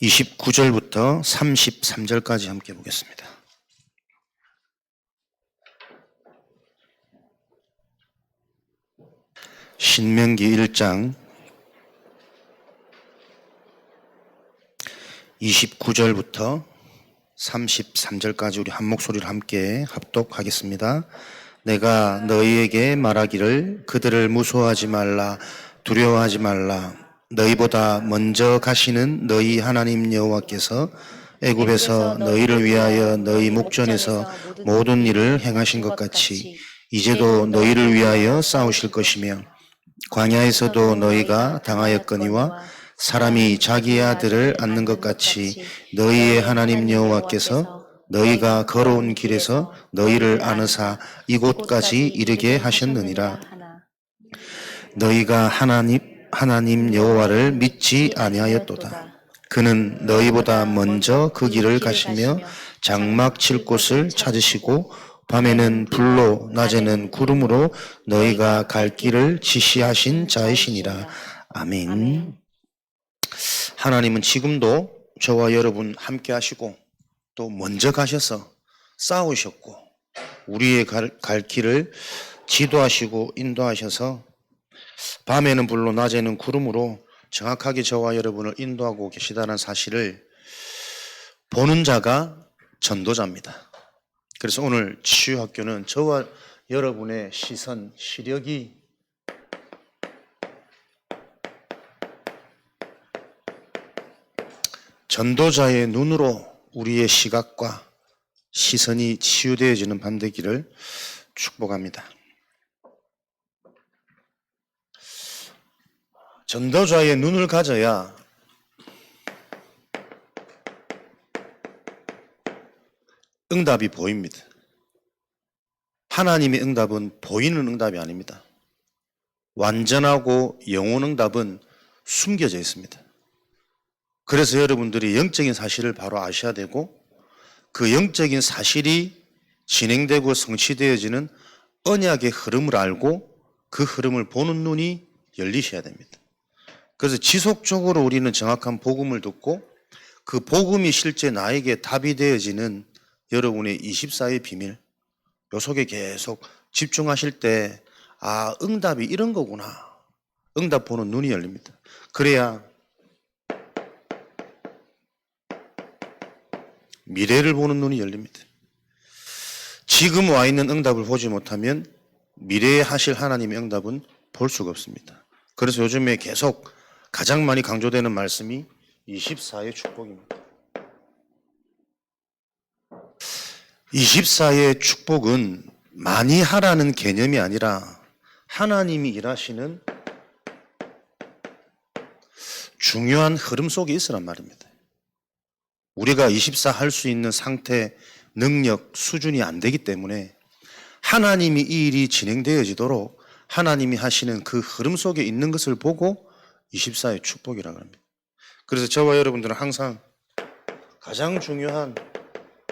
29절부터 33절까지 함께 보겠습니다. 신명기 1장 29절부터 33절까지 우리 한 목소리로 함께 합독하겠습니다. 내가 너희에게 말하기를 그들을 무서워하지 말라, 두려워하지 말라. 너희보다 먼저 가시는 너희 하나님 여호와께서 애굽에서 너희를 위하여 너희 목전에서 모든 일을 행하신 것 같이 이제도 너희를 위하여 싸우실 것이며 광야에서도 너희가 당하였거니와 사람이 자기의 아들을 안는 것 같이 너희의 하나님 여호와께서 너희가 걸어온 길에서 너희를 안으사 이곳까지 이르게 하셨느니라. 너희가 하나님 여호와를 믿지 아니하였도다. 그는 너희보다 먼저 그 길을 가시며 장막 칠 곳을 찾으시고 밤에는 불로 낮에는 구름으로 너희가 갈 길을 지시하신 자이시니라. 아멘. 하나님은 지금도 저와 여러분 함께 하시고 또 먼저 가셔서 싸우셨고 우리의 갈 길을 지도하시고 인도하셔서 밤에는 불로 낮에는 구름으로 정확하게 저와 여러분을 인도하고 계시다는 사실을 보는 자가 전도자입니다. 그래서 오늘 치유학교는 저와 여러분의 시선, 시력이 전도자의 눈으로 우리의 시각과 시선이 치유되어지는 밤 되기를 축복합니다. 전도자의 눈을 가져야 응답이 보입니다. 하나님의 응답은 보이는 응답이 아닙니다. 완전하고 영혼 응답은 숨겨져 있습니다. 그래서 여러분들이 영적인 사실을 바로 아셔야 되고 그 영적인 사실이 진행되고 성취되어지는 언약의 흐름을 알고 그 흐름을 보는 눈이 열리셔야 됩니다. 그래서 지속적으로 우리는 정확한 복음을 듣고 그 복음이 실제 나에게 답이 되어지는 여러분의 24의 비밀, 요 속에 계속 집중하실 때 응답이 이런 거구나. 응답 보는 눈이 열립니다. 그래야 미래를 보는 눈이 열립니다. 지금 와 있는 응답을 보지 못하면 미래에 하실 하나님의 응답은 볼 수가 없습니다. 그래서 요즘에 계속 가장 많이 강조되는 말씀이 24의 축복입니다. 24의 축복은 많이 하라는 개념이 아니라 하나님이 일하시는 중요한 흐름 속에 있으란 말입니다. 우리가 24 할 수 있는 상태, 능력, 수준이 안 되기 때문에 하나님이 이 일이 진행되어지도록 하나님이 하시는 그 흐름 속에 있는 것을 보고 24의 축복이라고 합니다. 그래서 저와 여러분들은 항상 가장 중요한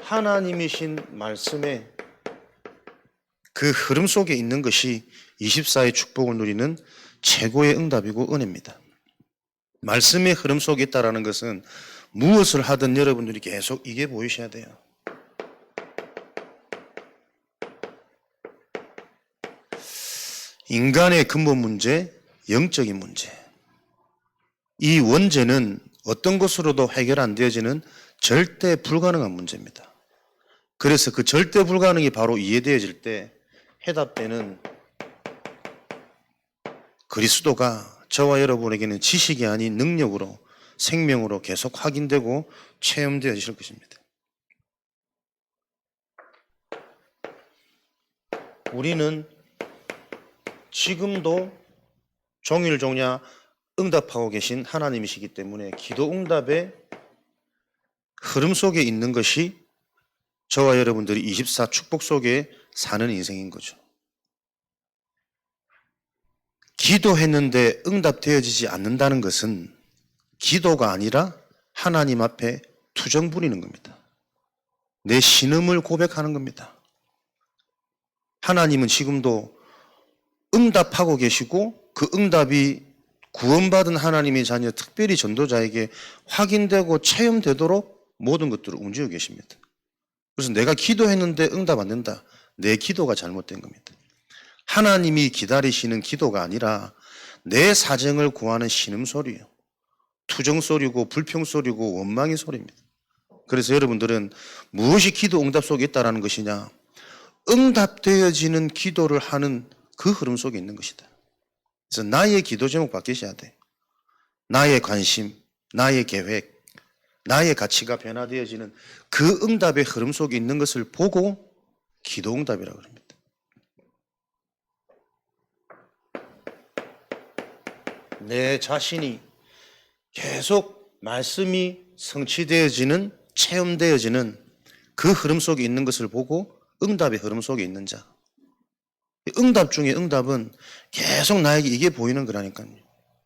하나님이신 말씀의 그 흐름 속에 있는 것이 24의 축복을 누리는 최고의 응답이고 은혜입니다. 말씀의 흐름 속에 있다는 것은 무엇을 하든 여러분들이 계속 이게 보이셔야 돼요. 인간의 근본 문제, 영적인 문제. 이 원죄는 어떤 것으로도 해결 안 되어지는 절대 불가능한 문제입니다. 그래서 그 절대 불가능이 바로 이해되어질 때 해답되는 그리스도가 저와 여러분에게는 지식이 아닌 능력으로 생명으로 계속 확인되고 체험되어질 것입니다. 우리는 지금도 종일종야 응답하고 계신 하나님이시기 때문에 기도 응답의 흐름 속에 있는 것이 저와 여러분들이 24 축복 속에 사는 인생인 거죠. 기도했는데 응답되어지지 않는다는 것은 기도가 아니라 하나님 앞에 투정 부리는 겁니다. 내 신음을 고백하는 겁니다. 하나님은 지금도 응답하고 계시고 그 응답이 구원받은 하나님의 자녀, 특별히 전도자에게 확인되고 체험되도록 모든 것들을 움직여 계십니다. 그래서 내가 기도했는데 응답 안 된다. 내 기도가 잘못된 겁니다. 하나님이 기다리시는 기도가 아니라 내 사정을 구하는 신음소리예요. 투정소리고 불평소리고 원망의 소리입니다. 그래서 여러분들은 무엇이 기도 응답 속에 있다는 것이냐? 응답되어지는 기도를 하는 그 흐름 속에 있는 것이다. 그래서 나의 기도 제목 바뀌셔야 돼. 나의 관심, 나의 계획, 나의 가치가 변화되어지는 그 응답의 흐름 속에 있는 것을 보고 기도 응답이라고 합니다. 내 자신이 계속 말씀이 성취되어지는, 체험되어지는 그 흐름 속에 있는 것을 보고 응답의 흐름 속에 있는 자. 응답 중에 응답은 계속 나에게 이게 보이는 거라니까요.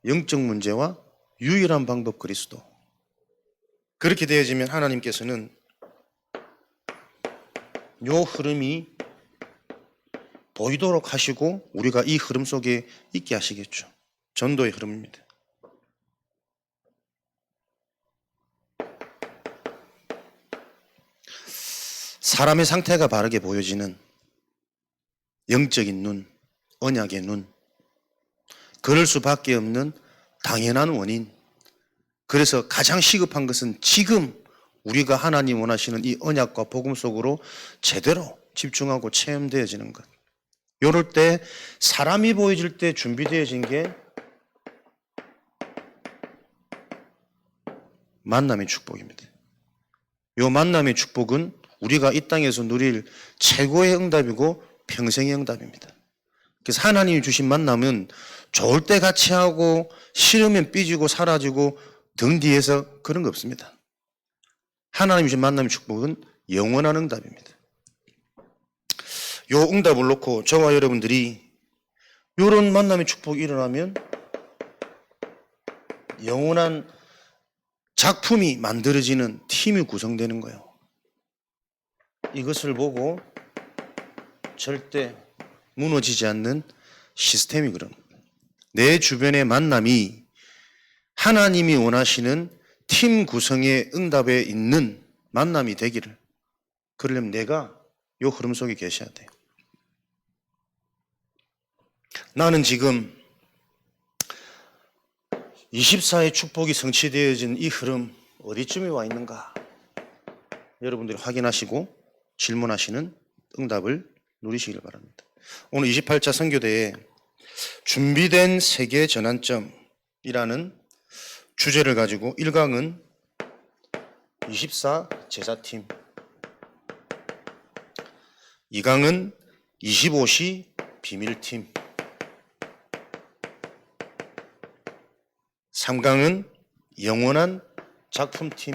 영적 문제와 유일한 방법 그리스도. 그렇게 되어지면 하나님께서는 요 흐름이 보이도록 하시고 우리가 이 흐름 속에 있게 하시겠죠. 전도의 흐름입니다. 사람의 상태가 바르게 보여지는 영적인 눈, 언약의 눈, 그럴 수밖에 없는 당연한 원인. 그래서 가장 시급한 것은 지금 우리가 하나님 원하시는 이 언약과 복음 속으로 제대로 집중하고 체험되어지는 것. 이럴 때 사람이 보여질 때 준비되어진 게 만남의 축복입니다. 이 만남의 축복은 우리가 이 땅에서 누릴 최고의 응답이고 평생의 응답입니다. 그래서 하나님이 주신 만남은 좋을 때 같이 하고 싫으면 삐지고 사라지고 등 뒤에서 그런 거 없습니다. 하나님이 주신 만남의 축복은 영원한 응답입니다. 요 응답을 놓고 저와 여러분들이 이런 만남의 축복이 일어나면 영원한 작품이 만들어지는 팀이 구성되는 거예요. 이것을 보고 절대 무너지지 않는 시스템이 그런 거예요. 내 주변의 만남이 하나님이 원하시는 팀 구성의 응답에 있는 만남이 되기를. 그러려면 내가 이 흐름 속에 계셔야 돼요. 나는 지금 24의 축복이 성취되어진 이 흐름 어디쯤에 와 있는가? 여러분들이 확인하시고 질문하시는 응답을 누리시길 바랍니다. 오늘 28차 선교대에 준비된 세계 전환점이라는 주제를 가지고 1강은 24 제자팀, 2강은 25시 비밀팀, 3강은 영원한 작품팀,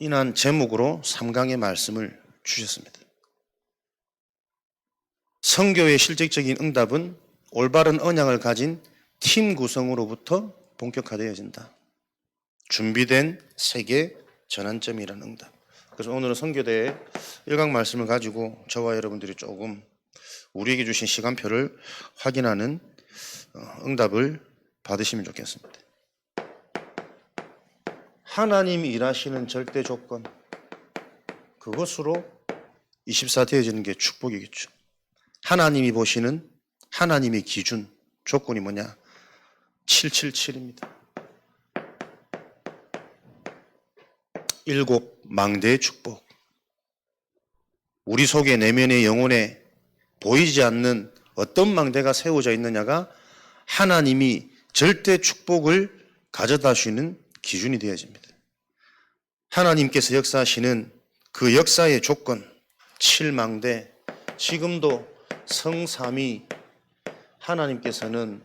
이난 제목으로 3강의 말씀을 주셨습니다. 선교의 실질적인 응답은 올바른 언약을 가진 팀 구성으로부터 본격화되어진다. 준비된 세계 전환점이라는 응답. 그래서 오늘은 선교대의 1강 말씀을 가지고 저와 여러분들이 조금 우리에게 주신 시간표를 확인하는 응답을 받으시면 좋겠습니다. 하나님이 일하시는 절대 조건, 그것으로 24 되어지는 게 축복이겠죠. 하나님이 보시는 하나님의 기준, 조건이 뭐냐? 777입니다. 7 망대의 축복. 우리 속에 내면의 영혼에 보이지 않는 어떤 망대가 세워져 있느냐가 하나님이 절대 축복을 가져다 주시는 기준이 되어집니다. 하나님께서 역사하시는 그 역사의 조건, 7망대, 지금도 성삼위 하나님께서는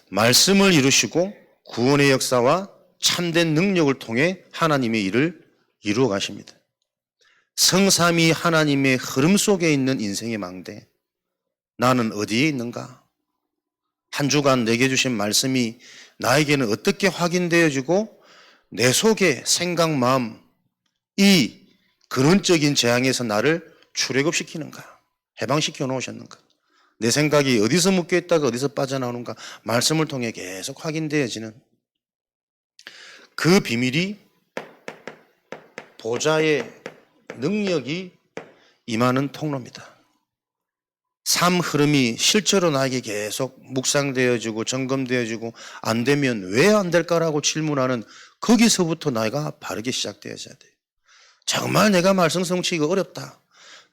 말씀을 이루시고 구원의 역사와 참된 능력을 통해 하나님의 일을 이루어 가십니다. 성삼위 하나님의 흐름 속에 있는 인생의 망대, 나는 어디에 있는가? 한 주간 내게 주신 말씀이 나에게는 어떻게 확인되어지고 내 속의 생각, 마음, 이 근원적인 재앙에서 나를 출애굽시키는가? 해방시켜 놓으셨는가? 내 생각이 어디서 묶여 있다가 어디서 빠져나오는가? 말씀을 통해 계속 확인되어지는 그 비밀이 보좌의 능력이 임하는 통로입니다. 삶 흐름이 실제로 나에게 계속 묵상되어지고 점검되어지고 안 되면 왜 안 될까라고 질문하는 거기서부터 나이가 바르게 시작되어져야 돼요. 정말 내가 말씀 성취가 어렵다.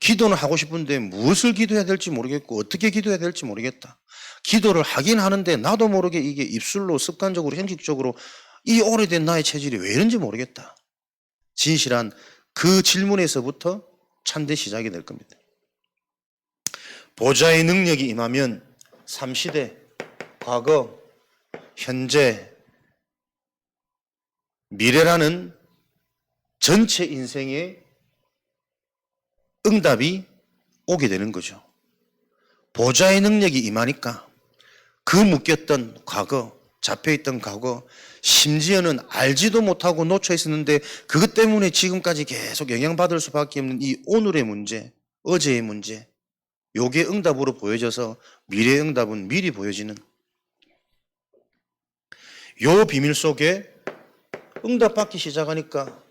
기도는 하고 싶은데 무엇을 기도해야 될지 모르겠고 어떻게 기도해야 될지 모르겠다. 기도를 하긴 하는데 나도 모르게 이게 입술로 습관적으로 형식적으로 이 오래된 나의 체질이 왜 이런지 모르겠다. 진실한 그 질문에서부터 참된 시작이 될 겁니다. 보좌의 능력이 임하면 3시대, 과거, 현재, 미래라는 전체 인생의 응답이 오게 되는 거죠. 보좌의 능력이 임하니까 그 묶였던 과거, 잡혀있던 과거, 심지어는 알지도 못하고 놓쳐 있었는데 그것 때문에 지금까지 계속 영향받을 수밖에 없는 이 오늘의 문제, 어제의 문제, 요게 응답으로 보여져서 미래의 응답은 미리 보여지는 요 비밀 속에 응답받기 시작하니까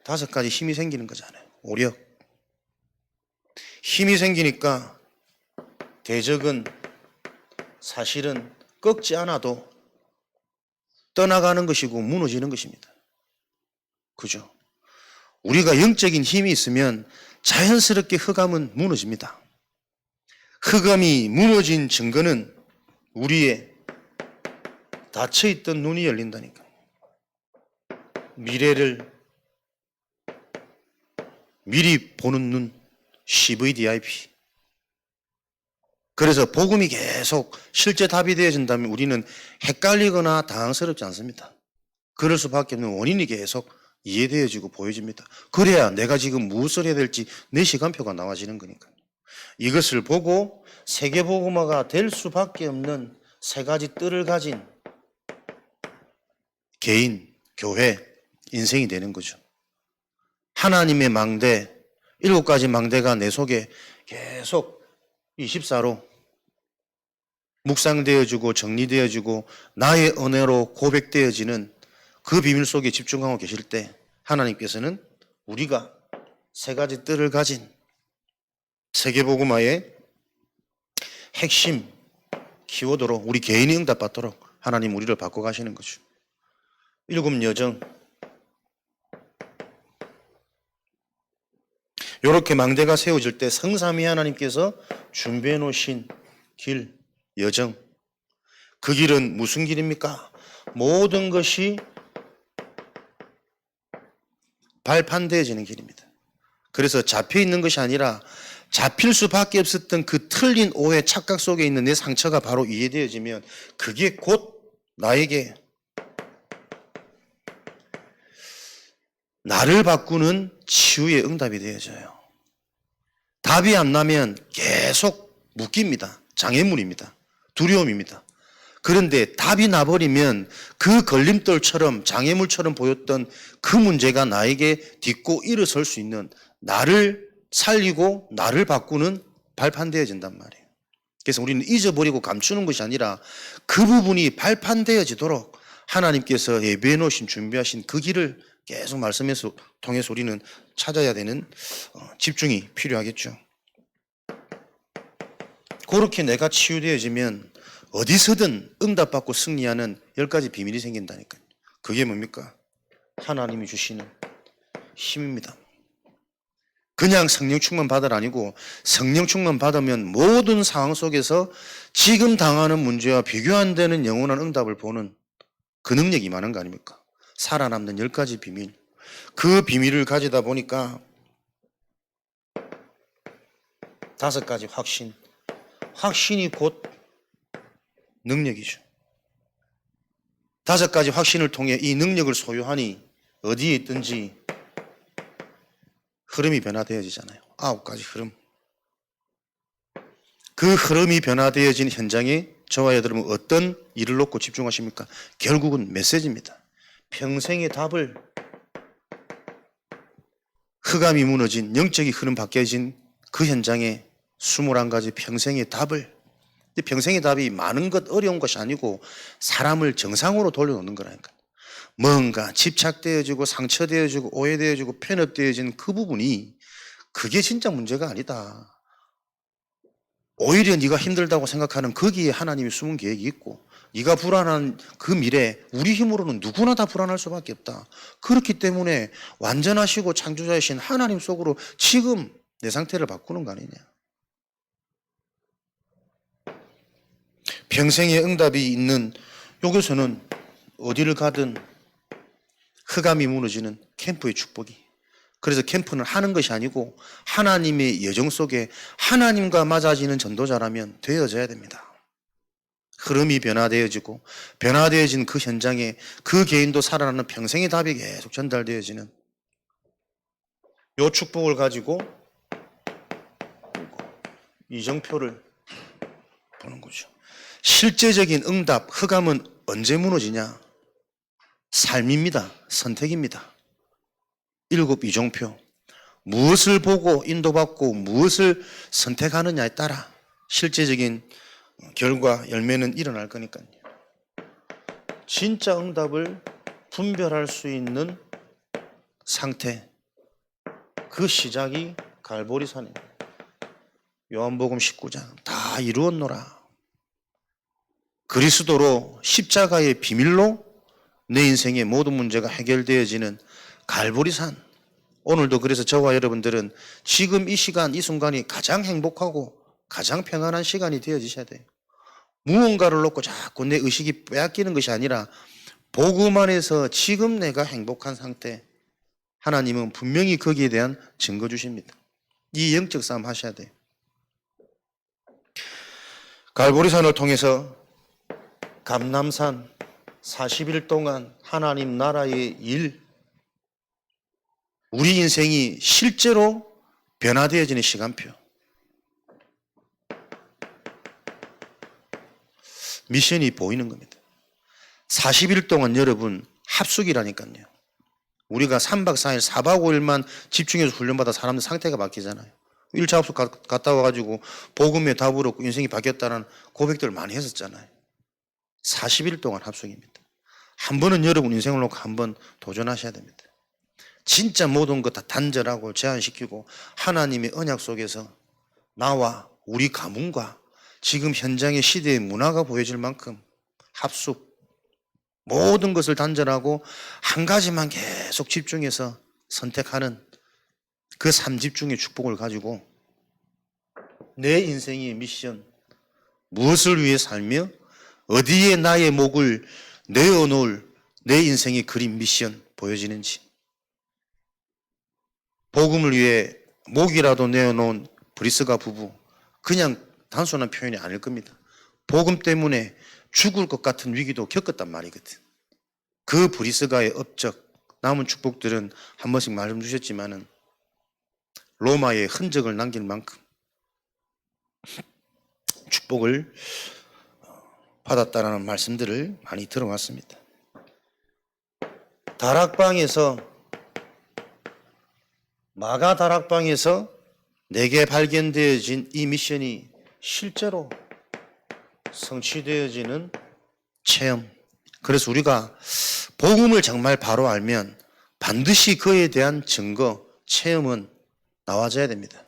5가지 힘이 생기는 거잖아요. 오력. 힘이 생기니까 대적은 사실은 꺾지 않아도 떠나가는 것이고 무너지는 것입니다. 그죠? 우리가 영적인 힘이 있으면 자연스럽게 흑암은 무너집니다. 흑암이 무너진 증거는 우리의 닫혀있던 눈이 열린다니까. 미래를 미리 보는 눈, CVDIP. 그래서 복음이 계속 실제 답이 되어진다면 우리는 헷갈리거나 당황스럽지 않습니다. 그럴 수밖에 없는 원인이 계속 이해되어지고 보여집니다. 그래야 내가 지금 무엇을 해야 될지 내 시간표가 나와지는 거니까요. 이것을 보고 세계복음화가 될 수밖에 없는 3가지 뜰을 가진 개인, 교회, 인생이 되는 거죠. 하나님의 망대, 7가지 망대가 내 속에 계속 24로 묵상되어지고 정리되어지고 나의 은혜로 고백되어지는 그 비밀 속에 집중하고 계실 때 하나님께서는 우리가 3가지 뜰을 가진 세계복음화의 핵심 키워드로 우리 개인이 응답받도록 하나님 우리를 바꿔가시는 거죠. 7 여정. 이렇게 망대가 세워질 때 성삼위 하나님께서 준비해 놓으신 길, 여정. 그 길은 무슨 길입니까? 모든 것이 발판되어지는 길입니다. 그래서 잡혀있는 것이 아니라 잡힐 수밖에 없었던 그 틀린 오해, 착각 속에 있는 내 상처가 바로 이해되어지면 그게 곧 나에게 나를 바꾸는 치유의 응답이 되어져요. 답이 안 나면 계속 묶입니다. 장애물입니다. 두려움입니다. 그런데 답이 나버리면 그 걸림돌처럼 장애물처럼 보였던 그 문제가 나에게 딛고 일어설 수 있는 나를 살리고 나를 바꾸는 발판되어진단 말이에요. 그래서 우리는 잊어버리고 감추는 것이 아니라 그 부분이 발판되어지도록 하나님께서 예비해 놓으신 준비하신 그 길을 계속 말씀에서 통해서 우리는 찾아야 되는 집중이 필요하겠죠. 그렇게 내가 치유되어지면 어디서든 응답받고 승리하는 10가지 비밀이 생긴다니까요. 그게 뭡니까? 하나님이 주시는 힘입니다. 그냥 성령 충만 받으라 아니고 성령 충만 받으면 모든 상황 속에서 지금 당하는 문제와 비교 안 되는 영원한 응답을 보는 그 능력이 많은 거 아닙니까? 살아남는 10가지 비밀. 그 비밀을 가지다 보니까 5가지 확신. 확신이 곧 능력이죠. 5가지 확신을 통해 이 능력을 소유하니 어디에 있든지 흐름이 변화되어지잖아요. 9가지 흐름. 그 흐름이 변화되어진 현장에 저와 여러분은 어떤 일을 놓고 집중하십니까? 결국은 메시지입니다. 평생의 답을 흑암이 무너진 영적인 흐름 바뀌어진 그 현장에 21가지 평생의 답을, 평생의 답이 많은 것 어려운 것이 아니고 사람을 정상으로 돌려놓는 거라니까. 뭔가 집착되어지고 상처되어지고 오해되어지고 편협되어진 그 부분이 그게 진짜 문제가 아니다. 오히려 네가 힘들다고 생각하는 거기에 하나님이 숨은 계획이 있고 네가 불안한 그 미래, 우리 힘으로는 누구나 다 불안할 수밖에 없다. 그렇기 때문에 완전하시고 창조자이신 하나님 속으로 지금 내 상태를 바꾸는 거 아니냐. 평생의 응답이 있는 여기서는 어디를 가든 흑암이 무너지는 캠프의 축복이. 그래서 캠프는 하는 것이 아니고 하나님의 여정 속에 하나님과 맞아지는 전도자라면 되어져야 됩니다. 흐름이 변화되어지고 변화되어진 그 현장에 그 개인도 살아나는 평생의 답이 계속 전달되어지는 요 축복을 가지고 이정표를 보는 거죠. 실제적인 응답, 흑암은 언제 무너지냐? 삶입니다. 선택입니다. 7 이정표. 무엇을 보고 인도받고 무엇을 선택하느냐에 따라 실제적인 결과, 열매는 일어날 거니까요. 진짜 응답을 분별할 수 있는 상태, 그 시작이 갈보리산입니다. 요한복음 19장. 다 이루었노라. 그리스도로 십자가의 비밀로 내 인생의 모든 문제가 해결되어지는 갈보리산. 오늘도 그래서 저와 여러분들은 지금 이 시간, 이 순간이 가장 행복하고 가장 평안한 시간이 되어지셔야 돼요. 무언가를 놓고 자꾸 내 의식이 빼앗기는 것이 아니라 복음 안에서 지금 내가 행복한 상태, 하나님은 분명히 거기에 대한 증거 주십니다. 이 영적 싸움 하셔야 돼요. 갈보리산을 통해서 감람산 40일 동안 하나님 나라의 일, 우리 인생이 실제로 변화되어지는 시간표. 미션이 보이는 겁니다. 40일 동안 여러분 합숙이라니까요. 우리가 3박 4일, 4박 5일만 집중해서 훈련받아 사람들 상태가 바뀌잖아요. 1차 합숙 갔다 와가지고 복음의 답을 얻고 인생이 바뀌었다는 고백들을 많이 했었잖아요. 40일 동안 합숙입니다. 한 번은 여러분 인생을 놓고 한번 도전하셔야 됩니다. 진짜 모든 것 다 단절하고 제한시키고 하나님의 언약 속에서 나와 우리 가문과 지금 현장의 시대의 문화가 보여질 만큼 합숙, 모든 것을 단절하고 한 가지만 계속 집중해서 선택하는 그 3집중의 축복을 가지고 내 인생의 미션, 무엇을 위해 살며 어디에 나의 목을 내어놓을 내 인생의 그림 미션 보여지는지. 복음을 위해 목이라도 내어놓은 브리스가 부부, 그냥 단순한 표현이 아닐 겁니다. 복음 때문에 죽을 것 같은 위기도 겪었단 말이거든. 그 브리스가의 업적, 남은 축복들은 한 번씩 말씀 주셨지만은 로마의 흔적을 남길 만큼 축복을 받았다라는 말씀들을 많이 들어왔습니다. 마가 다락방에서 내게 발견되어진 이 미션이 실제로 성취되어지는 체험. 그래서 우리가 복음을 정말 바로 알면 반드시 그에 대한 증거, 체험은 나와줘야 됩니다.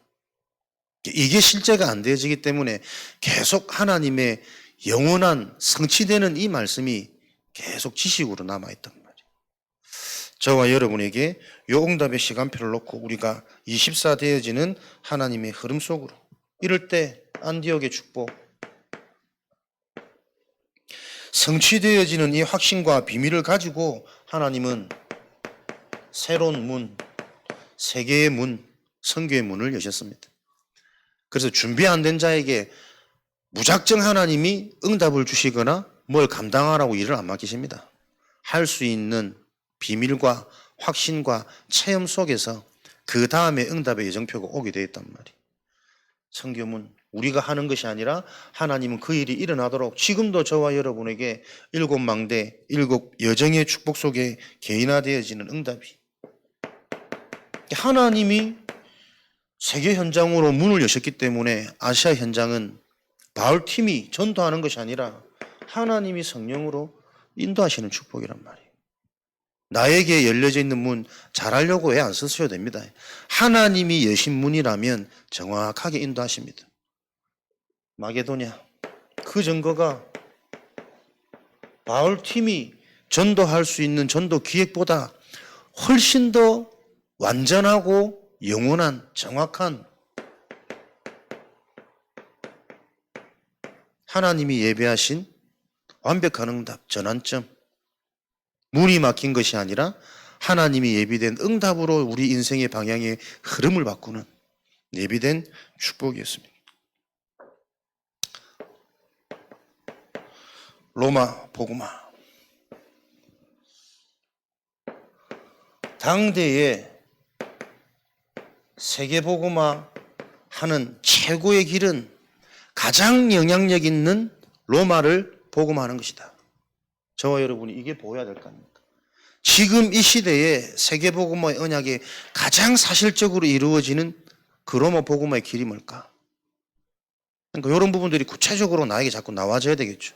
이게 실제가 안 되어지기 때문에 계속 하나님의 영원한 성취되는 이 말씀이 계속 지식으로 남아있단 말이에요. 저와 여러분에게 요 응답의 시간표를 놓고 우리가 24 되어지는 하나님의 흐름 속으로, 이럴 때 안디옥의 축복, 성취되어지는 이 확신과 비밀을 가지고 하나님은 새로운 문, 세계의 문, 선교의 문을 여셨습니다. 그래서 준비 안 된 자에게 무작정 하나님이 응답을 주시거나 뭘 감당하라고 일을 안 맡기십니다. 할 수 있는 비밀과 확신과 체험 속에서 그 다음에 응답의 예정표가 오게 되어 있단 말이에요. 선교문, 우리가 하는 것이 아니라 하나님은 그 일이 일어나도록 지금도 저와 여러분에게 7망대, 7여정의 축복 속에 개인화되어지는 응답이, 하나님이 세계 현장으로 문을 여셨기 때문에 아시아 현장은 바울팀이 전도하는 것이 아니라 하나님이 성령으로 인도하시는 축복이란 말이에요. 나에게 열려져 있는 문 잘하려고 애 안 쓰셔도 됩니다. 하나님이 여신 문이라면 정확하게 인도하십니다. 마게도냐, 그 증거가 바울팀이 전도할 수 있는 전도 기획보다 훨씬 더 완전하고 영원한 정확한 하나님이 예배하신 완벽한 응답, 전환점, 문이 막힌 것이 아니라 하나님이 예비된 응답으로 우리 인생의 방향의 흐름을 바꾸는 예비된 축복이었습니다. 로마 복음화. 당대에 세계 복음화 하는 최고의 길은 가장 영향력 있는 로마를 복음화하는 것이다. 저와 여러분이 이게 보여야 될 거 아닙니까? 지금 이 시대에 세계 복음화의 언약이 가장 사실적으로 이루어지는 그 로마 복음화의 길이 뭘까? 그러니까 이런 부분들이 구체적으로 나에게 자꾸 나와줘야 되겠죠.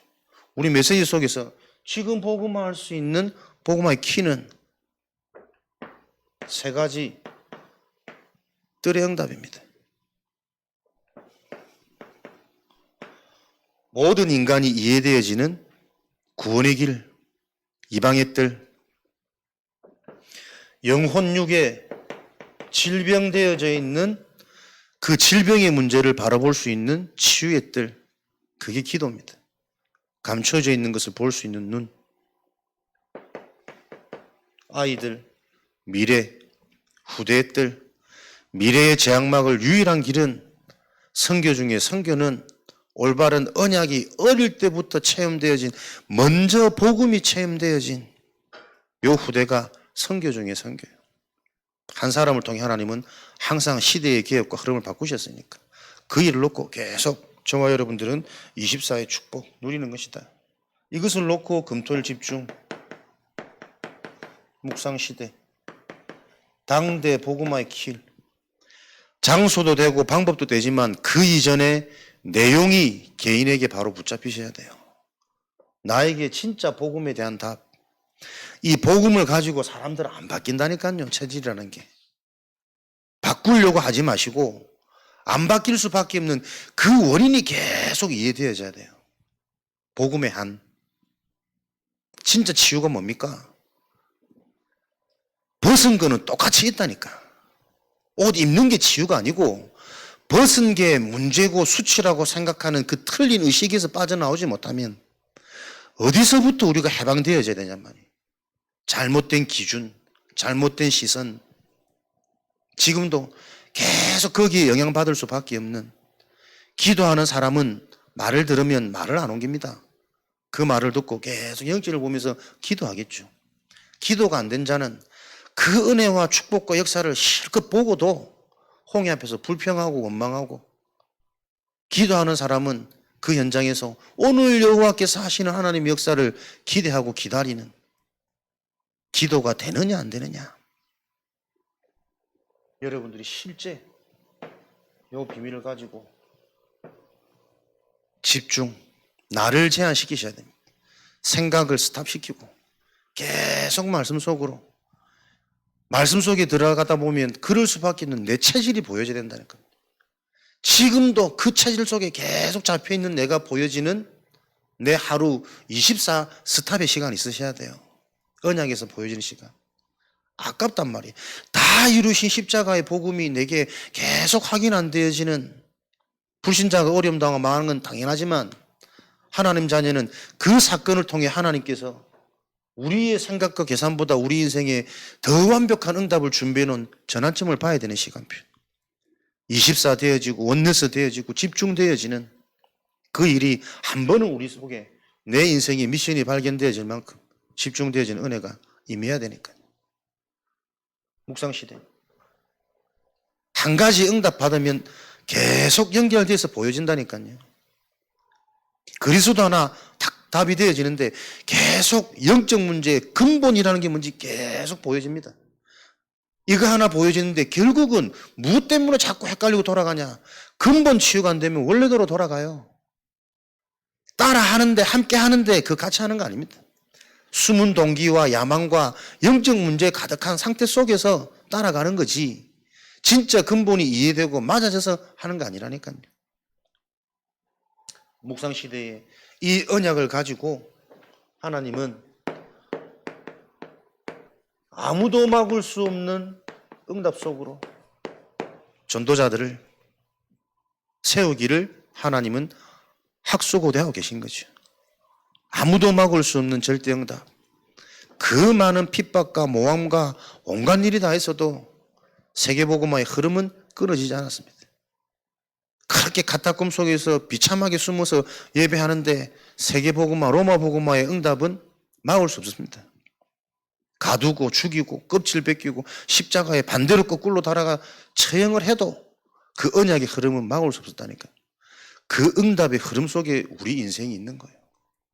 우리 메시지 속에서 지금 복음화할 수 있는 복음화의 키는 세 가지 뜰의 응답입니다. 모든 인간이 이해되어지는 구원의 길, 이방의 뜰, 영혼육에 질병되어져 있는 그 질병의 문제를 바라볼 수 있는 치유의 뜰, 그게 기도입니다. 감춰져 있는 것을 볼 수 있는 눈, 아이들, 미래, 후대의 뜰, 미래의 제약막을 유일한 길은 선교 중에 선교는 올바른 언약이 어릴 때부터 체험되어진, 먼저 복음이 체험되어진 요 후대가 선교 중에 선교예요. 한 사람을 통해 하나님은 항상 시대의 개혁과 흐름을 바꾸셨으니까 그 일을 놓고 계속 저와 여러분들은 24의 축복 누리는 것이다. 이것을 놓고 금토일 집중, 묵상시대, 당대 복음화의 길, 장소도 되고 방법도 되지만 그 이전에 내용이 개인에게 바로 붙잡히셔야 돼요. 나에게 진짜 복음에 대한 답. 이 복음을 가지고 사람들은 안 바뀐다니까요. 체질이라는 게. 바꾸려고 하지 마시고 안 바뀔 수밖에 없는 그 원인이 계속 이해되어져야 돼요. 복음의 한. 진짜 치유가 뭡니까? 벗은 거는 똑같이 있다니까. 옷 입는 게 치유가 아니고 벗은 게 문제고 수치라고 생각하는 그 틀린 의식에서 빠져나오지 못하면 어디서부터 우리가 해방되어져야 되냔 말이에요. 잘못된 기준, 잘못된 시선, 지금도 계속 거기에 영향받을 수밖에 없는, 기도하는 사람은 말을 들으면 말을 안 옮깁니다. 그 말을 듣고 계속 영적을 보면서 기도하겠죠. 기도가 안 된 자는 그 은혜와 축복과 역사를 실컷 보고도 홍해 앞에서 불평하고 원망하고, 기도하는 사람은 그 현장에서 오늘 여호와께서 하시는 하나님의 역사를 기대하고 기다리는, 기도가 되느냐 안 되느냐. 여러분들이 실제 이 비밀을 가지고 집중, 나를 제한시키셔야 됩니다. 생각을 스탑시키고 계속 말씀 속으로, 말씀 속에 들어가다 보면 그럴 수밖에 없는 내 체질이 보여져야 된다니까요. 지금도 그 체질 속에 계속 잡혀있는 내가 보여지는 내 하루 24 스탑의 시간이 있으셔야 돼요. 언약에서 보여지는 시간. 아깝단 말이에요. 다 이루신 십자가의 복음이 내게 계속 확인 안 되어지는, 불신자가 어려움 당하고 망하는 건 당연하지만 하나님 자녀는 그 사건을 통해 하나님께서 우리의 생각과 계산보다 우리 인생에 더 완벽한 응답을 준비해 놓은 전환점을 봐야 되는 시간표. 24 되어지고 원내서 되어지고 집중되어지는 그 일이 한 번은 우리 속에 내 인생의 미션이 발견되어질 만큼 집중되어지는 은혜가 임해야 되니까요. 묵상시대. 한 가지 응답 받으면 계속 연결돼서 보여진다니까요. 그리스도 하나 딱 답이 되어지는데 계속 영적 문제의 근본이라는 게 뭔지 계속 보여집니다. 이거 하나 보여지는데 결국은 무엇 때문에 자꾸 헷갈리고 돌아가냐? 근본 치유가 안 되면 원래대로 돌아가요. 따라 하는데, 함께 하는데 그 같이 하는 거 아닙니다. 숨은 동기와 야망과 영적 문제에 가득한 상태 속에서 따라가는 거지. 진짜 근본이 이해되고 맞아져서 하는 거 아니라니까요. 묵상 시대에 이 언약을 가지고 하나님은 아무도 막을 수 없는 응답 속으로 전도자들을 세우기를 하나님은 학수고대하고 계신 거죠. 아무도 막을 수 없는 절대 응답. 그 많은 핍박과 모함과 온갖 일이 다 있어도 세계복음화의 흐름은 끊어지지 않았습니다. 그렇게 카타콤 속에서 비참하게 숨어서 예배하는데 세계복음화, 로마복음화의 응답은 막을 수 없었습니다. 가두고 죽이고 껍질 벗기고 십자가에 반대로 거꾸로 달아가 처형을 해도 그 언약의 흐름은 막을 수 없었다니까요. 그 응답의 흐름 속에 우리 인생이 있는 거예요.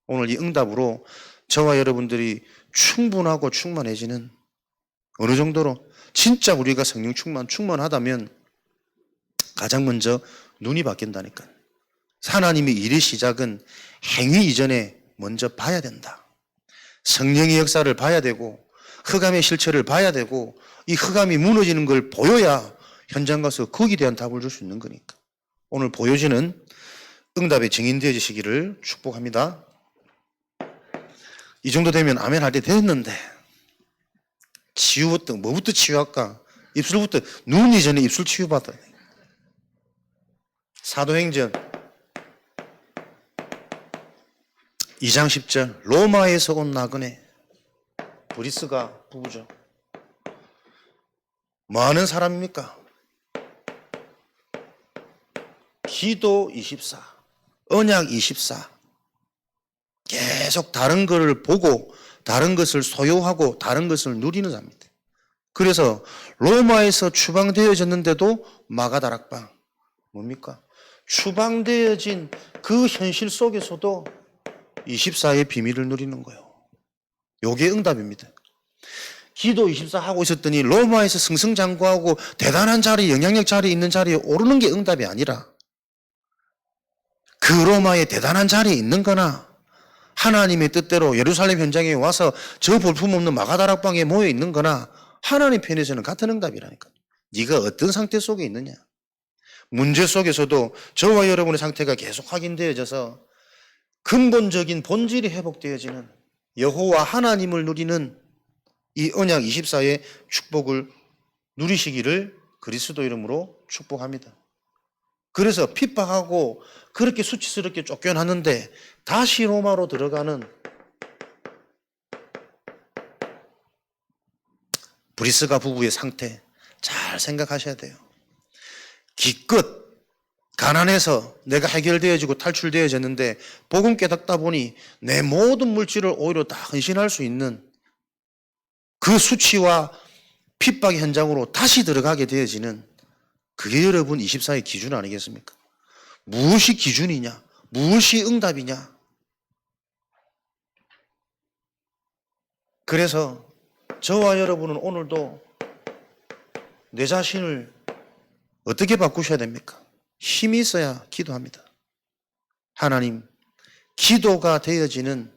오늘 이 응답으로 저와 여러분들이 충분하고 충만해지는 어느 정도로 진짜 우리가 성령 충만하다면 가장 먼저 눈이 바뀐다니까요. 하나님의 일의 시작은 행위 이전에 먼저 봐야 된다. 성령의 역사를 봐야 되고 흑암의 실체를 봐야 되고 이 흑암이 무너지는 걸 보여야 현장 가서 거기에 대한 답을 줄 수 있는 거니까. 오늘 보여지는 응답의 증인되어지시기를 축복합니다. 이 정도 되면 아멘 할 때 됐는데 치유부터 뭐부터 치유할까? 입술부터 눈 이전에 입술 치유받아. 사도행전 2장 10절 로마에서 온 나그네 브리스가 부부죠. 뭐 하는 사람입니까? 기도 24, 언약 24. 계속 다른 것을 보고 다른 것을 소유하고 다른 것을 누리는 사람입니다. 그래서 로마에서 추방되어졌는데도 마가다락방 뭡니까? 추방되어진 그 현실 속에서도 24의 비밀을 누리는 거예요. 요게 응답입니다. 기도 24 하고 있었더니 로마에서 승승장구하고 대단한 자리, 영향력 자리에 있는 자리에 오르는 게 응답이 아니라 그 로마의 대단한 자리에 있는 거나 하나님의 뜻대로 예루살렘 현장에 와서 저 볼품없는 마가다락방에 모여 있는 거나 하나님 편에서는 같은 응답이라니까. 네가 어떤 상태 속에 있느냐. 문제 속에서도 저와 여러분의 상태가 계속 확인되어져서 근본적인 본질이 회복되어지는 여호와 하나님을 누리는 이 언약 24의 축복을 누리시기를 그리스도 이름으로 축복합니다. 그래서 핍박하고 그렇게 수치스럽게 쫓겨났는데 다시 로마로 들어가는 브리스가 부부의 상태 잘 생각하셔야 돼요. 기껏 가난해서 내가 해결되어지고 탈출되어졌는데 복음 깨닫다 보니 내 모든 물질을 오히려 다 헌신할 수 있는 그 수치와 핍박의 현장으로 다시 들어가게 되어지는 그게 여러분 24의 기준 아니겠습니까? 무엇이 기준이냐? 무엇이 응답이냐? 그래서 저와 여러분은 오늘도 내 자신을 어떻게 바꾸셔야 됩니까? 힘이 있어야 기도합니다. 하나님, 기도가 되어지는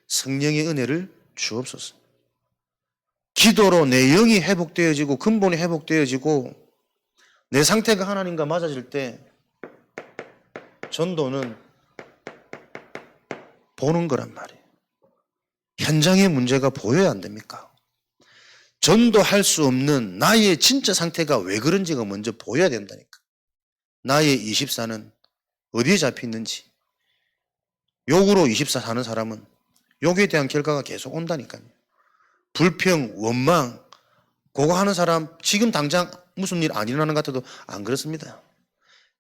성령의 은혜를 주옵소서. 기도로 내 영이 회복되어지고 근본이 회복되어지고 내 상태가 하나님과 맞아질 때 전도는 보는 거란 말이에요. 현장의 문제가 보여야 안 됩니까? 전도할 수 없는 나의 진짜 상태가 왜 그런지가 먼저 보여야 된다니까. 나의 24는 어디에 잡혀있는지. 욕으로 24 사는 사람은 욕에 대한 결과가 계속 온다니까요. 불평, 원망, 그거 하는 사람 지금 당장 무슨 일 안 일어나는 것 같아도 안 그렇습니다.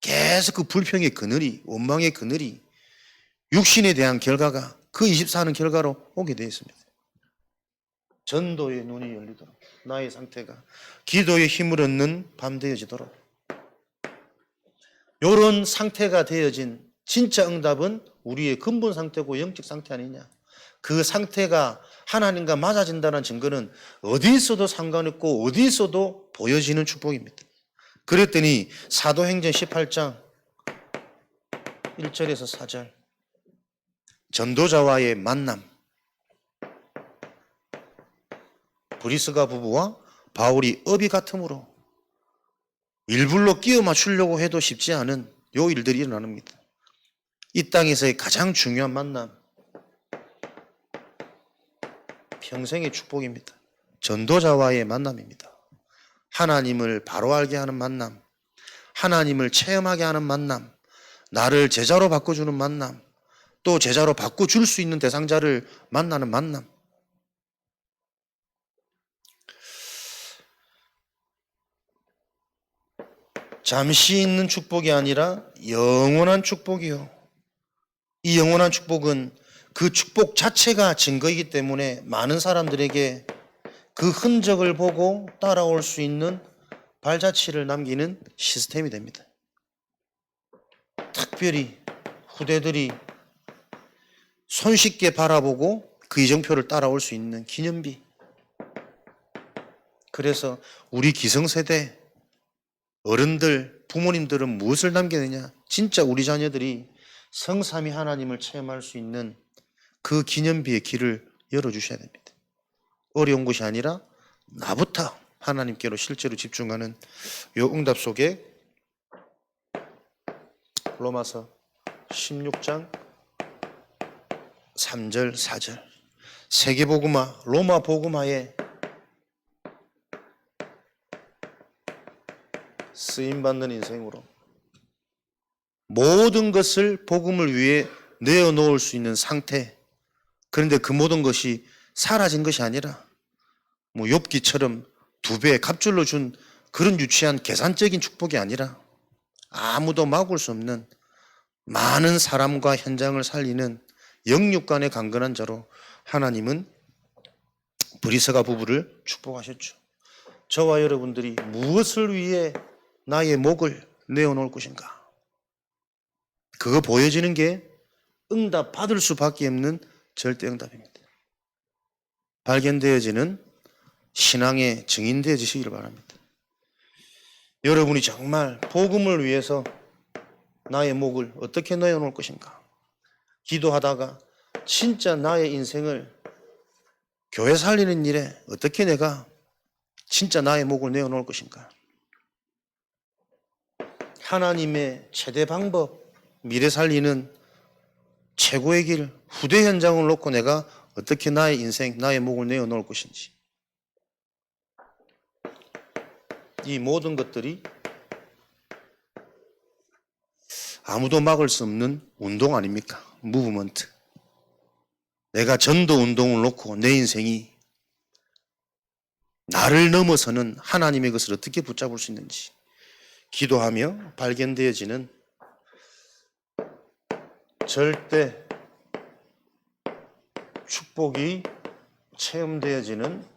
계속 그 불평의 그늘이, 원망의 그늘이 육신에 대한 결과가 그 24는 결과로 오게 되어 있습니다. 전도의 눈이 열리도록 나의 상태가 기도의 힘을 얻는 밤 되어지도록 이런 상태가 되어진 진짜 응답은 우리의 근본 상태고 영적 상태 아니냐. 그 상태가 하나님과 맞아진다는 증거는 어디 있어도 상관없고 어디 있어도 보여지는 축복입니다. 그랬더니 사도행전 18장 1절에서 4절 전도자와의 만남, 브리스가 부부와 바울이 업이 같으므로 일불로 끼워 맞추려고 해도 쉽지 않은 요 일들이 일어납니다. 이 땅에서의 가장 중요한 만남, 평생의 축복입니다. 전도자와의 만남입니다. 하나님을 바로 알게 하는 만남, 하나님을 체험하게 하는 만남, 나를 제자로 바꿔주는 만남, 또 제자로 바꿔줄 수 있는 대상자를 만나는 만남. 잠시 있는 축복이 아니라 영원한 축복이요. 이 영원한 축복은 그 축복 자체가 증거이기 때문에 많은 사람들에게 그 흔적을 보고 따라올 수 있는 발자취를 남기는 시스템이 됩니다. 특별히 후대들이 손쉽게 바라보고 그 이정표를 따라올 수 있는 기념비. 그래서 우리 기성세대 어른들, 부모님들은 무엇을 남겨내냐? 진짜 우리 자녀들이 성삼위 하나님을 체험할 수 있는 그 기념비의 길을 열어주셔야 됩니다. 어려운 것이 아니라 나부터 하나님께로 실제로 집중하는 이 응답 속에 로마서 16장 3절 4절 세계복음화 로마 복음화에 쓰임받는 인생으로 모든 것을 복음을 위해 내어놓을 수 있는 상태. 그런데 그 모든 것이 사라진 것이 아니라 뭐 욥기처럼 2배 갑줄로 준 그런 유치한 계산적인 축복이 아니라 아무도 막을 수 없는 많은 사람과 현장을 살리는 영육간의 강건한 자로 하나님은 브리스가 부부를 축복하셨죠. 저와 여러분들이 무엇을 위해 나의 목을 내어놓을 것인가? 그거 보여지는 게 응답 받을 수밖에 없는 절대 응답입니다. 발견되어지는 신앙의 증인 되어지시기를 바랍니다. 여러분이 정말 복음을 위해서 나의 목을 어떻게 내어놓을 것인가? 기도하다가 진짜 나의 인생을 교회 살리는 일에 어떻게 내가 진짜 나의 목을 내어놓을 것인가? 하나님의 최대 방법, 미래 살리는 최고의 길, 후대 현장을 놓고 내가 어떻게 나의 인생, 나의 목을 내어놓을 것인지. 이 모든 것들이 아무도 막을 수 없는 운동 아닙니까? 무브먼트. 내가 전도 운동을 놓고 내 인생이 나를 넘어서는 하나님의 것을 어떻게 붙잡을 수 있는지 기도하며 발견되어지는 절대 축복이 체험되어지는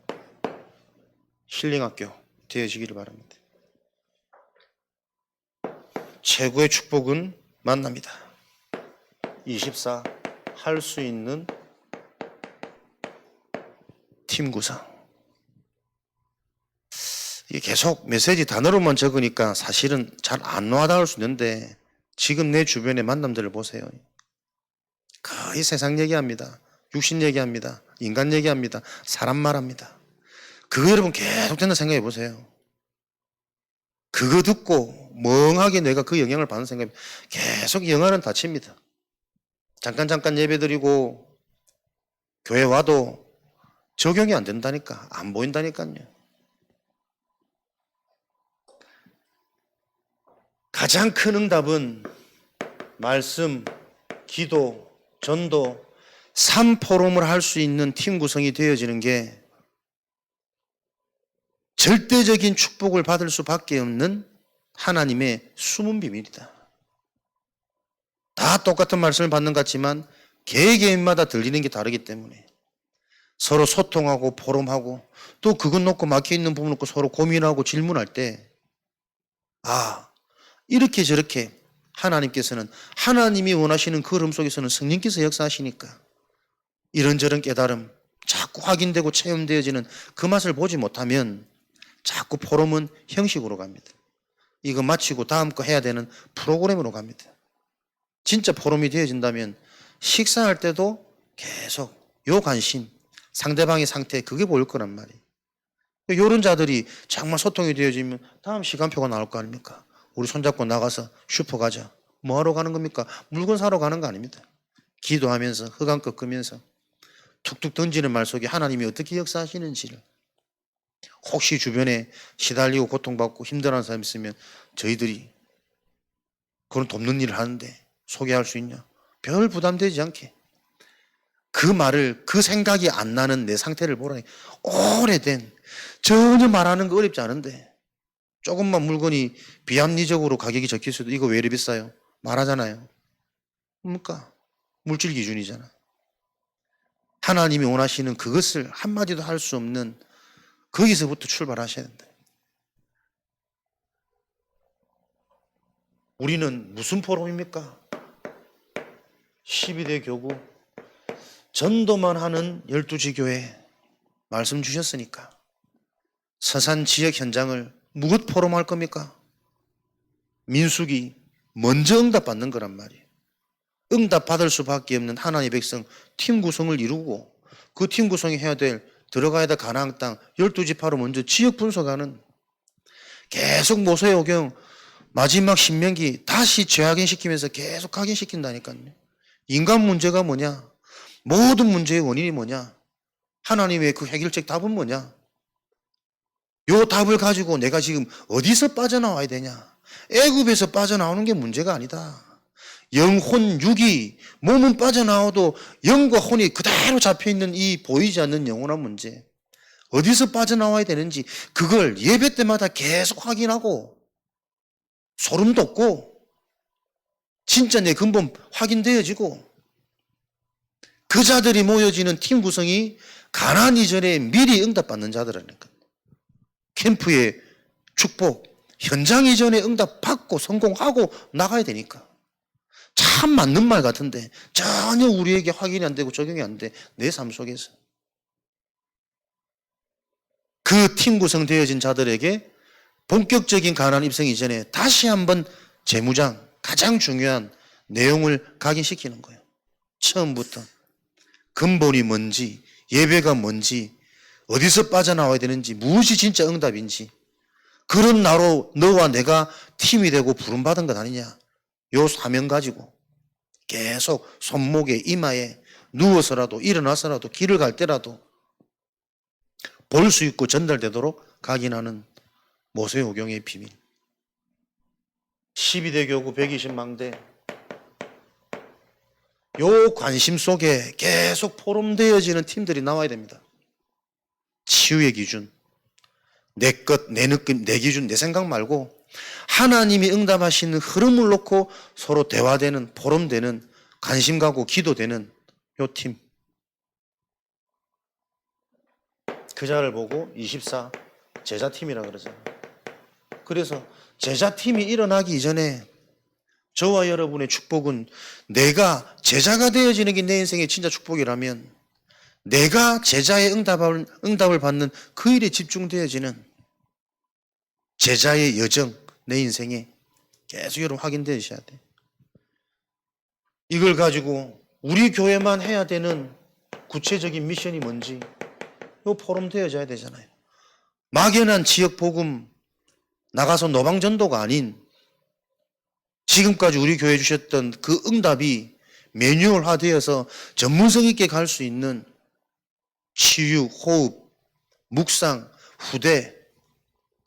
힐링학교 되어지기를 바랍니다. 최고의 축복은 만납니다. 24 할 수 있는 팀 구성. 이게 계속 메시지 단어로만 적으니까 사실은 잘 안 와닿을 수 있는데 지금 내 주변의 만남들을 보세요. 거의 세상 얘기합니다. 육신 얘기합니다. 인간 얘기합니다. 사람 말합니다. 그거 여러분 계속 된다 생각해 보세요. 그거 듣고 멍하게 내가 그 영향을 받는 생각이 계속 영화는 닫힙니다. 잠깐 예배 드리고 교회 와도 적용이 안 된다니까. 안 보인다니까요. 가장 큰 응답은 말씀, 기도, 전도, 3포럼을 할 수 있는 팀 구성이 되어지는 게 절대적인 축복을 받을 수밖에 없는 하나님의 숨은 비밀이다. 다 똑같은 말씀을 받는 것 같지만 개개인마다 들리는 게 다르기 때문에 서로 소통하고 포럼하고 또 그것 놓고 막혀있는 부분 놓고 서로 고민하고 질문할 때 이렇게 저렇게 하나님께서는 하나님이 원하시는 그 흐름 속에서는 성령께서 역사하시니까 이런저런 깨달음, 자꾸 확인되고 체험되어지는 그 맛을 보지 못하면 자꾸 포럼은 형식으로 갑니다. 이거 마치고 다음 거 해야 되는 프로그램으로 갑니다. 진짜 포럼이 되어진다면 식사할 때도 계속 요 관심, 상대방의 상태, 그게 보일 거란 말이에요. 요런 자들이 정말 소통이 되어지면 다음 시간표가 나올 거 아닙니까? 우리 손잡고 나가서 슈퍼 가자. 뭐 하러 가는 겁니까? 물건 사러 가는 거 아닙니다. 기도하면서 흑암 꺾으면서 툭툭 던지는 말 속에 하나님이 어떻게 역사하시는지를, 혹시 주변에 시달리고 고통받고 힘들어하는 사람이 있으면 저희들이 그런 돕는 일을 하는데 소개할 수 있냐? 별 부담되지 않게 그 말을, 그 생각이 안 나는 내 상태를 보라니. 오래된, 전혀 말하는 거 어렵지 않은데 조금만 물건이 비합리적으로 가격이 적힐 수도, 이거 왜 이리 비싸요? 말하잖아요. 뭡니까? 물질 기준이잖아. 하나님이 원하시는 그것을 한마디도 할 수 없는, 거기서부터 출발하셔야 된다. 우리는 무슨 포럼입니까? 12대 교구, 전도만 하는 12지 교회 말씀 주셨으니까 서산 지역 현장을 무엇 포럼할 겁니까? 민수기 먼저 응답받는 거란 말이에요. 응답받을 수밖에 없는 하나님의 백성 팀 구성을 이루고, 그 팀 구성이 해야 될, 들어가야 될 가나안 땅 12지파로 먼저 지역 분석하는, 계속 모세오경 마지막 신명기 다시 재확인시키면서 계속 각인시킨다니까요. 인간 문제가 뭐냐? 모든 문제의 원인이 뭐냐? 하나님의 그 해결책 답은 뭐냐? 요 답을 가지고 내가 지금 어디서 빠져나와야 되냐? 애굽에서 빠져나오는 게 문제가 아니다. 영혼, 육이, 몸은 빠져나와도 영과 혼이 그대로 잡혀있는 이 보이지 않는 영원한 문제, 어디서 빠져나와야 되는지 그걸 예배 때마다 계속 확인하고 소름 돋고 진짜 내 근본 확인되어지고, 그 자들이 모여지는 팀 구성이 가나안 이전에 미리 응답받는 자들이니까. 캠프의 축복, 현장 이전에 응답받고 성공하고 나가야 되니까. 참 맞는 말 같은데 전혀 우리에게 확인이 안 되고 적용이 안 돼, 내 삶 속에서. 그 팀 구성되어진 자들에게 본격적인 가나안 입성 이전에 다시 한번 재무장, 가장 중요한 내용을 각인시키는 거예요. 처음부터 근본이 뭔지, 예배가 뭔지, 어디서 빠져나와야 되는지, 무엇이 진짜 응답인지, 그런 나로 너와 내가 팀이 되고 부름받은 것 아니냐. 요 사명 가지고 계속 손목에 이마에 누워서라도 일어나서라도 길을 갈 때라도 볼 수 있고 전달되도록 각인하는 모세오경의 비밀. 12대 교구 120망대, 요 관심 속에 계속 포럼되어지는 팀들이 나와야 됩니다. 치유의 기준, 내 것, 내 느낌, 내 기준, 내 생각 말고 하나님이 응답하시는 흐름을 놓고 서로 대화되는, 포럼되는, 관심 가고 기도되는 요 팀. 그 자를 보고 24 제자팀이라 그러잖아요. 그래서 제자팀이 일어나기 이전에 저와 여러분의 축복은, 내가 제자가 되어지는 게 내 인생의 진짜 축복이라면 내가 제자의 응답을 받는 그 일에 집중되어지는 제자의 여정, 내 인생에 계속 여러분 확인되셔야 돼요. 이걸 가지고 우리 교회만 해야 되는 구체적인 미션이 뭔지 요 포럼 되어져야 되잖아요. 막연한 지역 복음, 나가서 노방전도가 아닌 지금까지 우리 교회 주셨던 그 응답이 매뉴얼화되어서 전문성 있게 갈 수 있는 치유, 호흡, 묵상, 후대,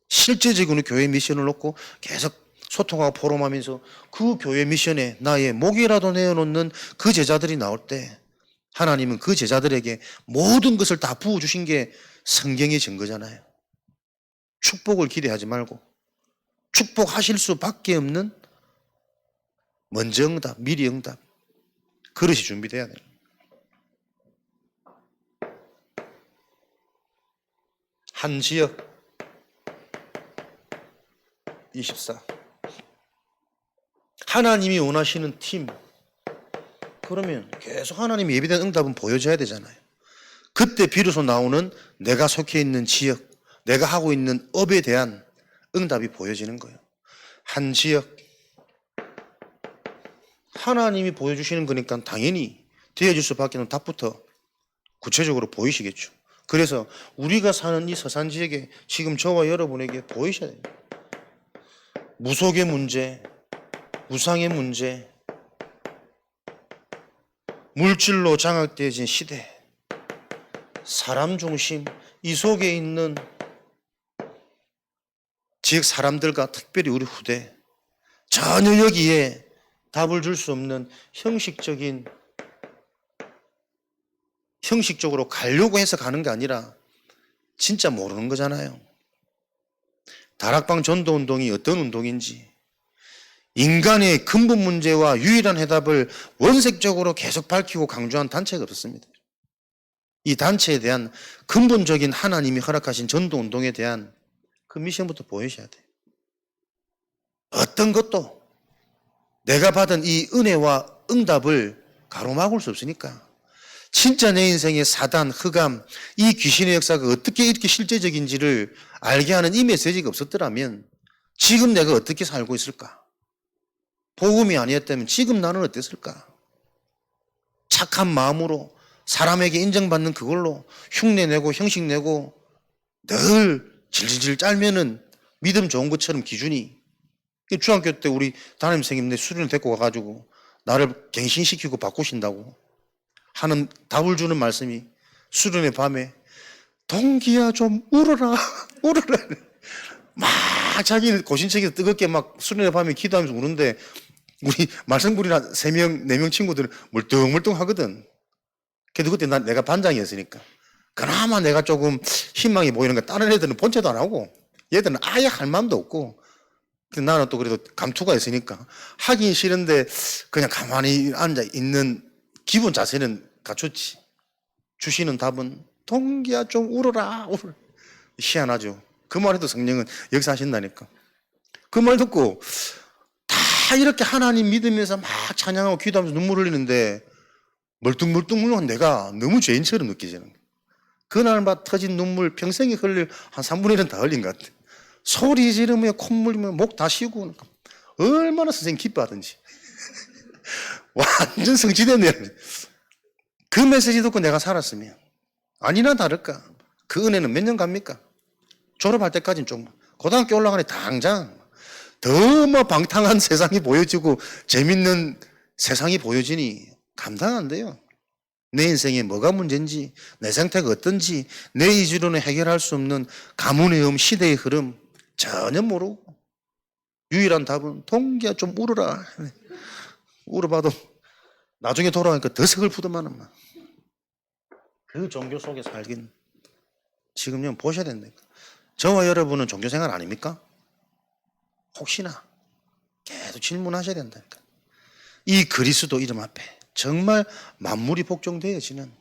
실제적으로 교회 미션을 놓고 계속 소통하고 포럼하면서 그 교회 미션에 나의 목이라도 내어놓는 그 제자들이 나올 때, 하나님은 그 제자들에게 모든 것을 다 부어주신 게 성경의 증거잖아요. 축복을 기대하지 말고 축복하실 수밖에 없는 먼저 응답, 미리 응답, 그릇이 준비돼야 돼요. 한 지역 24, 하나님이 원하시는 팀, 그러면 계속 하나님이 예비된 응답은 보여줘야 되잖아요. 그때 비로소 나오는 내가 속해 있는 지역, 내가 하고 있는 업에 대한 응답이 보여지는 거예요. 한 지역, 하나님이 보여주시는 거니까 당연히 되어질 수밖에 없는 답부터 구체적으로 보이시겠죠. 그래서 우리가 사는 이 서산 지역에 지금 저와 여러분에게 보이셔야 돼요. 무속의 문제, 우상의 문제, 물질로 장악되어진 시대, 사람 중심, 이 속에 있는 지역 사람들과 특별히 우리 후대, 전혀 여기에 답을 줄 수 없는 형식적으로 가려고 해서 가는 게 아니라 진짜 모르는 거잖아요. 다락방 전도운동이 어떤 운동인지, 인간의 근본 문제와 유일한 해답을 원색적으로 계속 밝히고 강조한 단체가 없었습니다. 이 단체에 대한 근본적인 하나님이 허락하신 전도운동에 대한 그 미션부터 보여셔야 돼요. 어떤 것도 내가 받은 이 은혜와 응답을 가로막을 수 없으니까 진짜 내 인생의 사단, 흑암, 이 귀신의 역사가 어떻게 이렇게 실제적인지를 알게 하는 이 메시지가 없었더라면 지금 내가 어떻게 살고 있을까? 복음이 아니었다면 지금 나는 어땠을까? 착한 마음으로 사람에게 인정받는 그걸로 흉내내고 형식내고 늘 질질질 짤면은 믿음 좋은 것처럼 기준이, 중학교 때 우리 담임선생님 수련을 데리고 가가지고 나를 갱신시키고 바꾸신다고 하는 답을 주는 말씀이 수련의 밤에 동기야 좀 울어라 울어라 막 자기 고신책에서 뜨겁게 막 수련의 밤에 기도하면서 우는데 우리 말썽부리나 3명, 4명 친구들은 멀뚱멀뚱 하거든. 그래도 그때 내가 반장이었으니까 그나마 내가 조금 희망이 보이는 거, 다른 애들은 본체도 안 하고 얘들은 아예 할 마음도 없고, 나는 또 그래도 감투가 있으니까 하기 싫은데 그냥 가만히 앉아 있는 기본 자세는 갖췄지. 주시는 답은 동기야 좀 울어라 울어. 희한하죠. 그 말에도 성령은 역사하신다니까. 그 말 듣고 다 이렇게 하나님 믿으면서 막 찬양하고 기도하면서 눈물 흘리는데 멀뚱멀뚱 울는 내가 너무 죄인처럼 느껴지는 거야. 그날만 터진 눈물 평생에 흘릴 한 3분의 1은 다 흘린 것 같아. 소리 지르며 콧물 흘리며 목 다 쉬고 얼마나 선생님 기뻐하든지. 완전 성취됐네요. 그 메시지 듣고 내가 살았으면 아니나 다를까 그 은혜는 몇 년 갑니까? 졸업할 때까지는 좀, 고등학교 올라가니 당장 더 뭐 방탕한 세상이 보여지고 재밌는 세상이 보여지니 감당 안 돼요. 내 인생에 뭐가 문제인지, 내 상태가 어떤지, 내 이주로는 해결할 수 없는 가문의 시대의 흐름 전혀 모르고 유일한 답은 동기야 좀 울어라. 울어봐도 나중에 돌아가니까 더 서글프더만은 막. 그 종교 속에 살긴 지금 보셔야 된다니까. 저와 여러분은 종교생활 아닙니까? 혹시나 계속 질문하셔야 된다니까. 이 그리스도 이름 앞에 정말 만물이 복종되어지는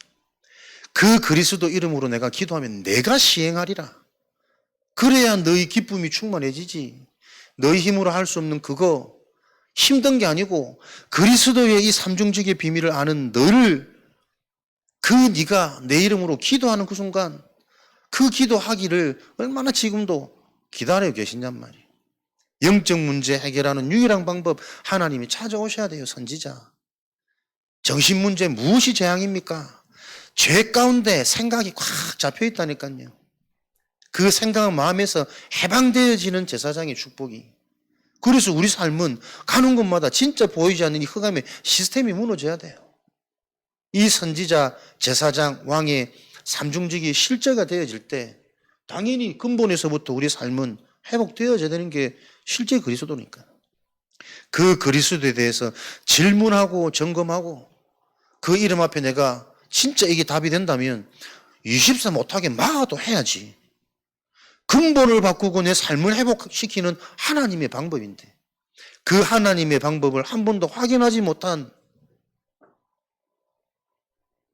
그 그리스도 이름으로 내가 기도하면 내가 시행하리라. 그래야 너희 기쁨이 충만해지지. 너희 힘으로 할 수 없는 그거 힘든 게 아니고 그리스도의 이 삼중직의 비밀을 아는 너를, 그 네가 내 이름으로 기도하는 그 순간 그 기도하기를 얼마나 지금도 기다려 계시냔 말이에요. 영적 문제 해결하는 유일한 방법, 하나님이 찾아오셔야 돼요. 선지자. 정신 문제 무엇이 재앙입니까? 죄 가운데 생각이 꽉 잡혀 있다니까요. 그 생각은 마음에서 해방되어지는 제사장의 축복이. 그래서 우리 삶은 가는 곳마다 진짜 보이지 않는 이 흑암의 시스템이 무너져야 돼요. 이 선지자, 제사장, 왕의 삼중직이 실제가 되어질 때 당연히 근본에서부터 우리 삶은 회복되어져야 되는 게 실제 그리스도니까. 그 그리스도에 대해서 질문하고 점검하고 그 이름 앞에 내가 진짜 이게 답이 된다면 24 못하게 막아도 해야지. 근본을 바꾸고 내 삶을 회복시키는 하나님의 방법인데 그 하나님의 방법을 한 번도 확인하지 못한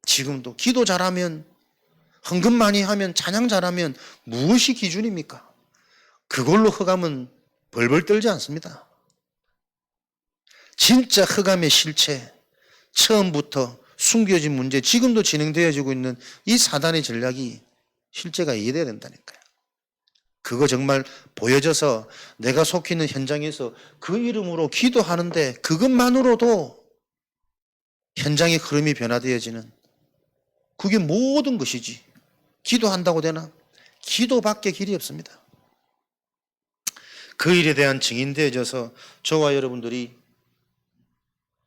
지금도 기도 잘하면, 헌금 많이 하면, 찬양 잘하면 무엇이 기준입니까? 그걸로 흑암은 벌벌 떨지 않습니다. 진짜 흑암의 실체, 처음부터 숨겨진 문제, 지금도 진행되어지고 있는 이 사단의 전략이 실제가 이해돼야 된다니까요. 그거 정말 보여져서 내가 속해 있는 현장에서 그 이름으로 기도하는데 그것만으로도 현장의 흐름이 변화되어지는, 그게 모든 것이지. 기도한다고 되나? 기도밖에 길이 없습니다. 그 일에 대한 증인되어져서 저와 여러분들이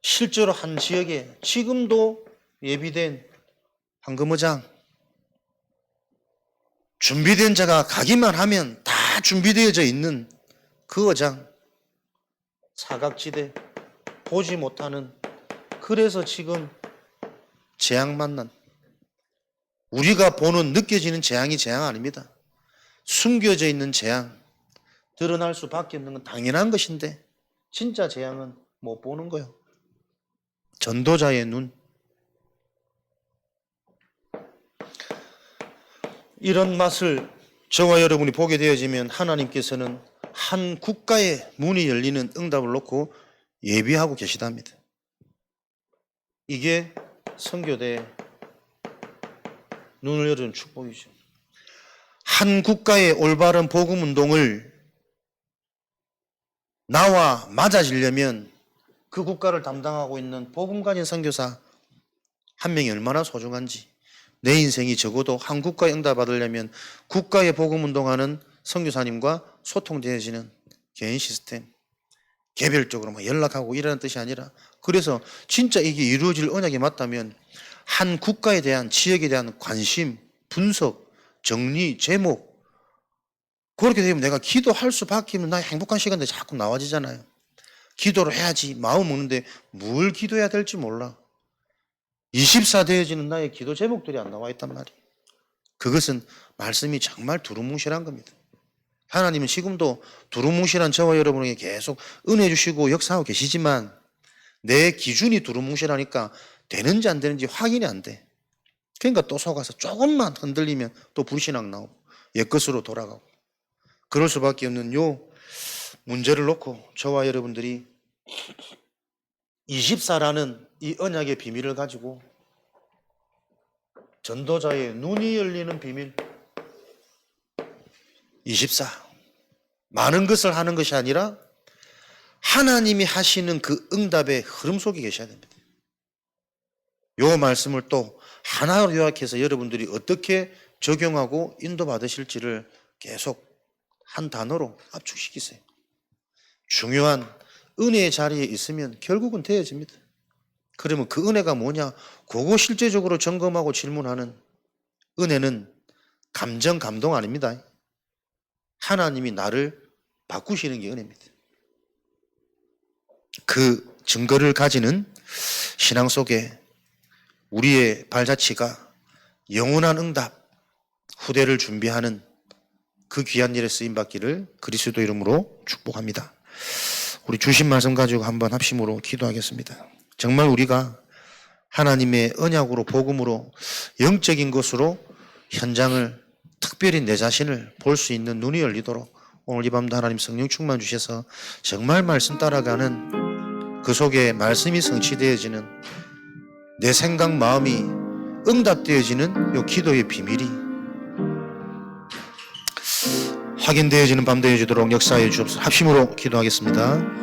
실제로 한 지역에 지금도 예비된 황금어장, 준비된 자가 가기만 하면 다 준비되어져 있는 그 어장, 사각지대, 보지 못하는, 그래서 지금 재앙 만난, 우리가 보는 느껴지는 재앙이 재앙 아닙니다. 숨겨져 있는 재앙, 드러날 수밖에 없는 건 당연한 것인데 진짜 재앙은 못 보는 거예요. 전도자의 눈. 이런 맛을 저와 여러분이 보게 되어지면 하나님께서는 한 국가의 문이 열리는 응답을 놓고 예비하고 계시답니다. 이게 선교대의 눈을 열은 축복이죠. 한 국가의 올바른 복음 운동을 나와 맞아지려면 그 국가를 담당하고 있는 복음 가진 선교사 한 명이 얼마나 소중한지, 내 인생이 적어도 한 국가에 응답받으려면 국가의 복음 운동하는 선교사님과 소통되어지는 개인 시스템, 개별적으로 막 연락하고 이라는 뜻이 아니라, 그래서 진짜 이게 이루어질 언약이 맞다면 한 국가에 대한, 지역에 대한 관심, 분석, 정리, 제목, 그렇게 되면 내가 기도할 수밖에 없는 나의 행복한 시간들이 자꾸 나와지잖아요. 기도를 해야지 마음 먹는데 뭘 기도해야 될지 몰라. 24 되어지는 나의 기도 제목들이 안 나와 있단 말이에요. 그것은 말씀이 정말 두루뭉실한 겁니다. 하나님은 지금도 두루뭉실한 저와 여러분에게 계속 은혜 주시고 역사하고 계시지만 내 기준이 두루뭉실하니까 되는지 안 되는지 확인이 안 돼. 그러니까 또 속아서 조금만 흔들리면 또 불신앙 나오고 옛것으로 돌아가고, 그럴 수밖에 없는 요 문제를 놓고 저와 여러분들이 24라는 이 언약의 비밀을 가지고 전도자의 눈이 열리는 비밀, 24, 많은 것을 하는 것이 아니라 하나님이 하시는 그 응답의 흐름 속에 계셔야 됩니다. 요 말씀을 또 하나로 요약해서 여러분들이 어떻게 적용하고 인도받으실지를 계속 한 단어로 압축시키세요. 중요한 은혜의 자리에 있으면 결국은 되어집니다. 그러면 그 은혜가 뭐냐? 그거 실제적으로 점검하고 질문하는, 은혜는 감정, 감동 아닙니다. 하나님이 나를 바꾸시는 게 은혜입니다. 그 증거를 가지는 신앙 속에 우리의 발자취가 영원한 응답, 후대를 준비하는 그 귀한 일에 쓰임받기를 그리스도 이름으로 축복합니다. 우리 주신 말씀 가지고 한번 합심으로 기도하겠습니다. 정말 우리가 하나님의 언약으로, 복음으로, 영적인 것으로 현장을, 특별히 내 자신을 볼 수 있는 눈이 열리도록 오늘 이 밤도 하나님 성령 충만 주셔서 정말 말씀 따라가는, 그 속에 말씀이 성취되어지는, 내 생각 마음이 응답되어지는 이 기도의 비밀이 확인되어지는 밤 되어지도록 역사해 주옵소서. 합심으로 기도하겠습니다.